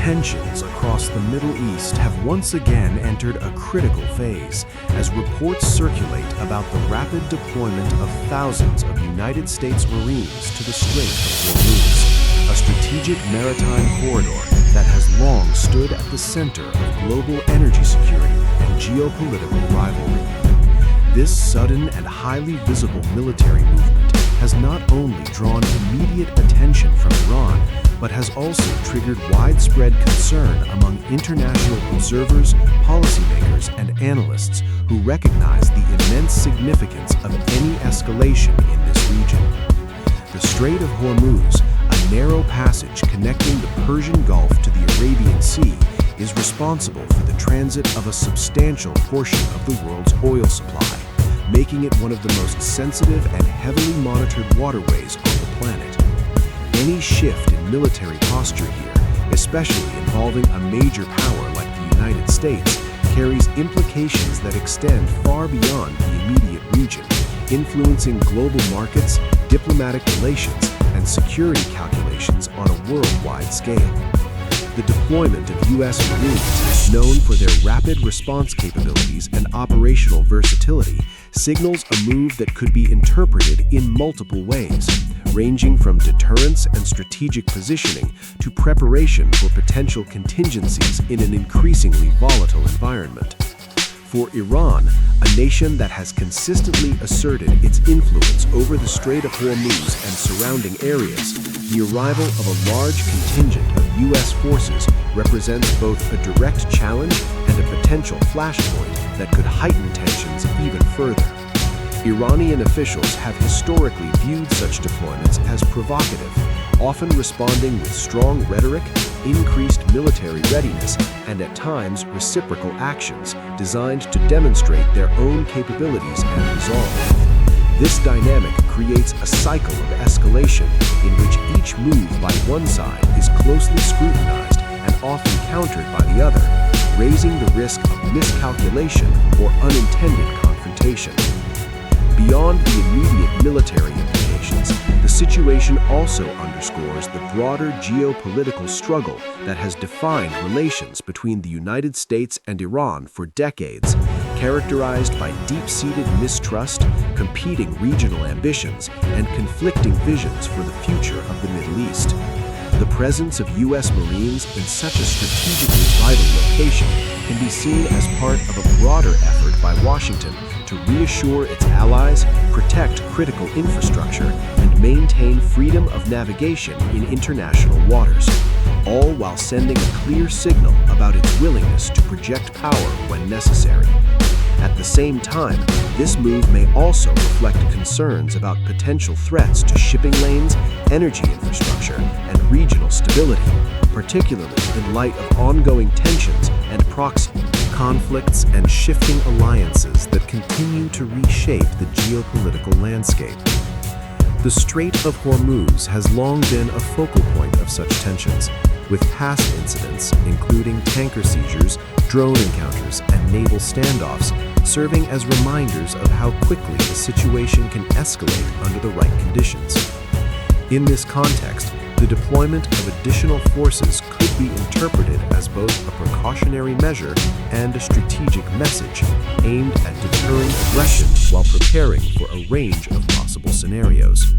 Tensions across the Middle East have once again entered a critical phase as reports circulate about the rapid deployment of thousands of United States Marines to the Strait of Hormuz, a strategic maritime corridor that has long stood at the center of global energy security and geopolitical rivalry. This sudden and highly visible military movement has not only drawn immediate attention from Iran, but has also triggered widespread concern among international observers, policymakers, and analysts who recognize the immense significance of any escalation in this region. The Strait of Hormuz, a narrow passage connecting the Persian Gulf to the Arabian Sea, is responsible for the transit of a substantial portion of the world's oil supply, making it one of the most sensitive and heavily monitored waterways on the planet. Any shift in military posture here, especially involving a major power like the United States, carries implications that extend far beyond the immediate region, influencing global markets, diplomatic relations, and security calculations on a worldwide scale. The deployment of U.S. Marines, known for their rapid response capabilities and operational versatility, signals a move that could be interpreted in multiple ways, ranging from deterrence and strategic positioning to preparation for potential contingencies in an increasingly volatile environment. For Iran, a nation that has consistently asserted its influence over the Strait of Hormuz and surrounding areas, the arrival of a large contingent of U.S. forces represents both a direct challenge and a potential flashpoint that could heighten tensions even further. Iranian officials have historically viewed such deployments as provocative, often responding with strong rhetoric, increased military readiness, and at times reciprocal actions designed to demonstrate their own capabilities and resolve. This dynamic creates a cycle of escalation in which each move by one side is closely scrutinized and often countered by the other, raising the risk of miscalculation or unintended confrontation. Beyond the immediate military implications, the situation also underscores the broader geopolitical struggle that has defined relations between the United States and Iran for decades, characterized by deep-seated mistrust, competing regional ambitions, and conflicting visions for the future of the Middle East. The presence of U.S. Marines in such a strategically vital location can be seen as part of a broader effort by Washington to reassure its allies, protect critical infrastructure, and maintain freedom of navigation in international waters, all while sending a clear signal about its willingness to project power when necessary. At the same time, this move may also reflect concerns about potential threats to shipping lanes, energy infrastructure, and regional stability, particularly in light of ongoing tensions and proxy conflicts and shifting alliances that continue to reshape the geopolitical landscape. The Strait of Hormuz has long been a focal point of such tensions, with past incidents, including tanker seizures, drone encounters, and naval standoffs, serving as reminders of how quickly the situation can escalate under the right conditions. In this context, the deployment of additional forces could be interpreted as both a precautionary measure and a strategic message aimed at deterring aggression while preparing for a range of possible scenarios.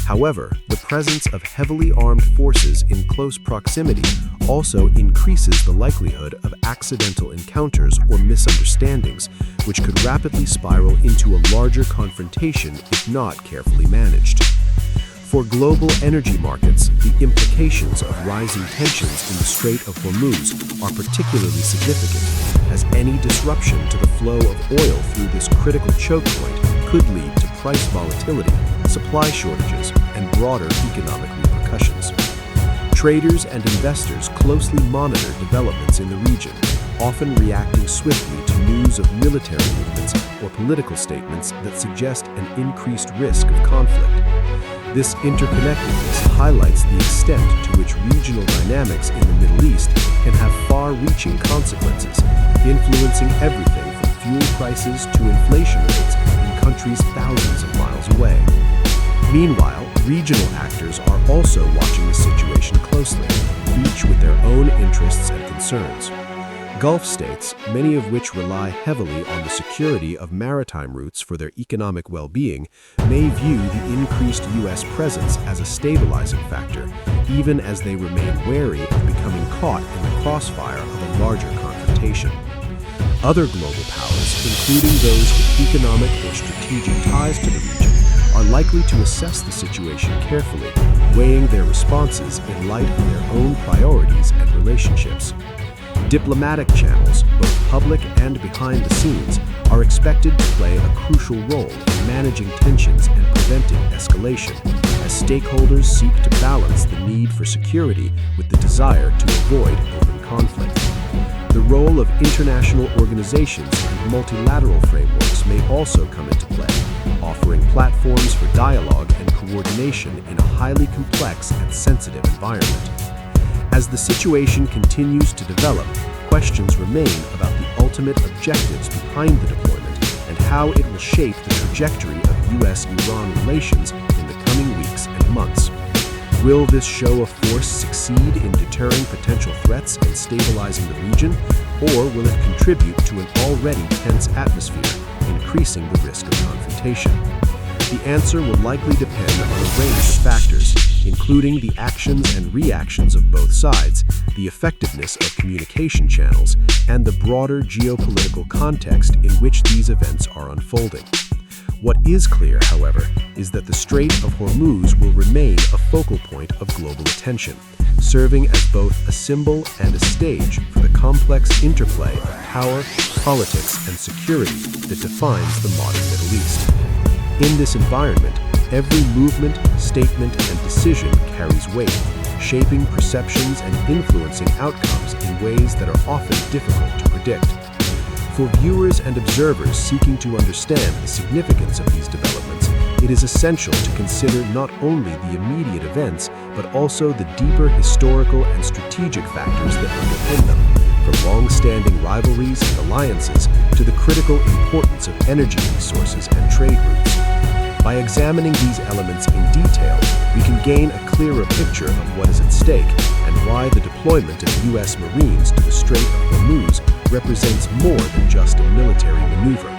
However, the presence of heavily armed forces in close proximity also increases the likelihood of accidental encounters or misunderstandings, which could rapidly spiral into a larger confrontation if not carefully managed. For global energy markets, the implications of rising tensions in the Strait of Hormuz are particularly significant, as any disruption to the flow of oil through this critical choke point could lead to price volatility, supply shortages, and broader economic repercussions. Traders and investors closely monitor developments in the region, often reacting swiftly to news of military movements or political statements that suggest an increased risk of conflict. This interconnectedness highlights the extent to which regional dynamics in the Middle East can have far-reaching consequences, influencing everything from fuel prices to inflation rates in countries thousands of miles away. Meanwhile, regional actors are also watching the situation closely. each with their own interests and concerns. Gulf states, many of which rely heavily on the security of maritime routes for their economic well-being, may view the increased U.S. presence as a stabilizing factor, even as they remain wary of becoming caught in the crossfire of a larger confrontation. Other global powers, including those with economic or strategic ties to the region, are likely to assess the situation carefully, weighing their responses in light of their own priorities and relationships. Diplomatic channels, both public and behind the scenes, are expected to play a crucial role in managing tensions and preventing escalation, as stakeholders seek to balance the need for security with the desire to avoid open conflict. The role of international organizations and multilateral frameworks may also come into play, offering platforms for dialogue and coordination in a highly complex and sensitive environment. As the situation continues to develop, questions remain about the ultimate objectives behind the deployment and how it will shape the trajectory of U.S.-Iran relations in the coming weeks and months. Will this show of force succeed in deterring potential threats and stabilizing the region, or will it contribute to an already tense atmosphere, increasing the risk of confrontation? The answer will likely depend on a range of factors, including the actions and reactions of both sides, the effectiveness of communication channels, and the broader geopolitical context in which these events are unfolding. What is clear, however, is that the Strait of Hormuz will remain a focal point of global attention, serving as both a symbol and a stage for the complex interplay of power, politics, and security that defines the modern Middle East. In this environment, every movement, statement, and decision carries weight, shaping perceptions and influencing outcomes in ways that are often difficult to predict. For viewers and observers seeking to understand the significance of these developments, it is essential to consider not only the immediate events, but also the deeper historical and strategic factors that underpin them, from long-standing rivalries and alliances to the critical importance of energy resources and trade routes. By examining these elements in detail, we can gain a clearer picture of what is at stake and why the deployment of U.S. Marines to the Strait of Hormuz represents more than just a military maneuver.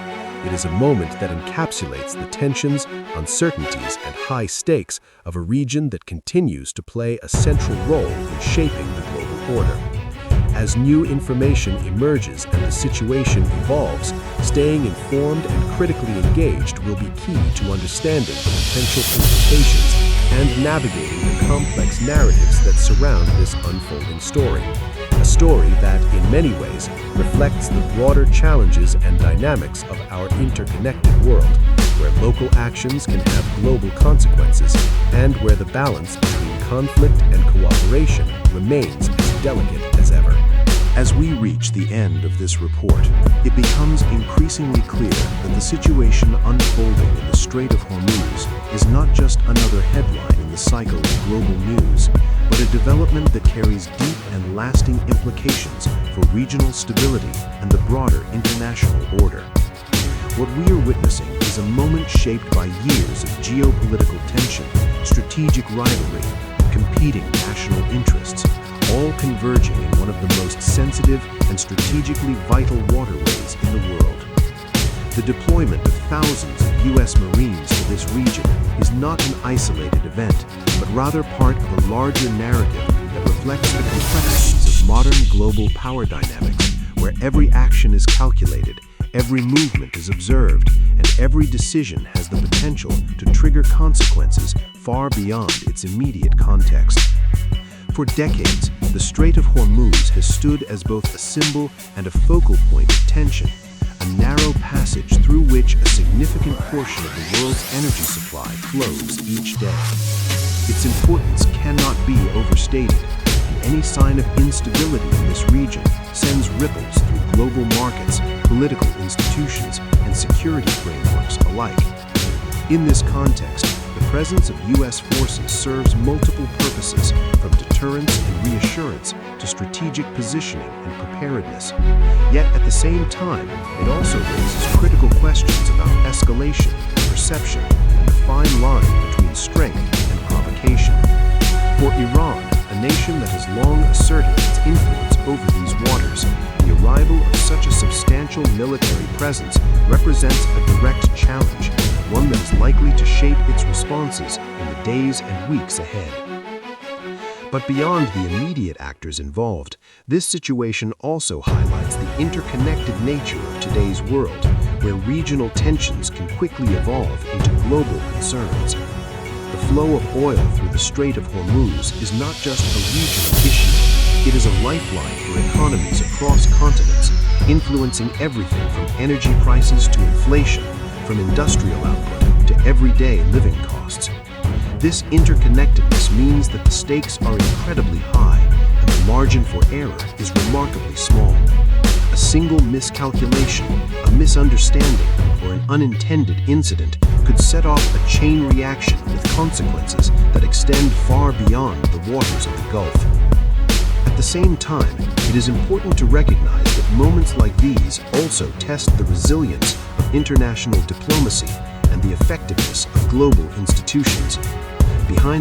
It is a moment that encapsulates the tensions, uncertainties, and high stakes of a region that continues to play a central role in shaping the global order. As new information emerges and the situation evolves, staying informed and critically engaged will be key to understanding the potential implications and navigating the complex narratives that surround this unfolding story. A story that, in many ways, reflects the broader challenges and dynamics of our interconnected world, where local actions can have global consequences and where the balance between conflict and cooperation remains as delicate as ever. As we reach the end of this report, it becomes increasingly clear that the situation unfolding in the Strait of Hormuz is not just another headline in the cycle of global news, but a development that carries deep and lasting implications for regional stability and the broader international order. What we are witnessing is a moment shaped by years of geopolitical tension, strategic rivalry, and competing national interests, all converging in one of the most sensitive and strategically vital waterways in the world. The deployment of thousands of U.S. Marines to this region is not an isolated event, but rather part of a larger narrative that reflects the complexities of modern global power dynamics, where every action is calculated, every movement is observed, and every decision has the potential to trigger consequences far beyond its immediate context. For decades, the Strait of Hormuz has stood as both a symbol and a focal point of tension, a narrow passage through which a significant portion of the world's energy supply flows each day. Its importance cannot be overstated, and any sign of instability in this region sends ripples through global markets, political institutions, and security frameworks alike. In this context, the presence of U.S. forces serves multiple purposes, from deterrence and reassurance to strategic positioning and preparedness. Yet at the same time, it also raises critical questions about escalation, perception, and the fine line between strength and provocation. For Iran, a nation that has long asserted its influence over these waters, the arrival of such a substantial military presence represents a direct challenge, one that is likely to shape its responses in the days and weeks ahead. But beyond the immediate actors involved, this situation also highlights the interconnected nature of today's world, where regional tensions can quickly evolve into global concerns. The flow of oil through the Strait of Hormuz is not just a regional issue, it is a lifeline for economies across continents, influencing everything from energy prices to inflation, from industrial output to everyday living costs. This interconnectedness means that the stakes are incredibly high and the margin for error is remarkably small. A single miscalculation, a misunderstanding, or an unintended incident could set off a chain reaction with consequences that extend far beyond the waters of the Gulf. At the same time, it is important to recognize that moments like these also test the resilience of international diplomacy and the effectiveness of global institutions. Behind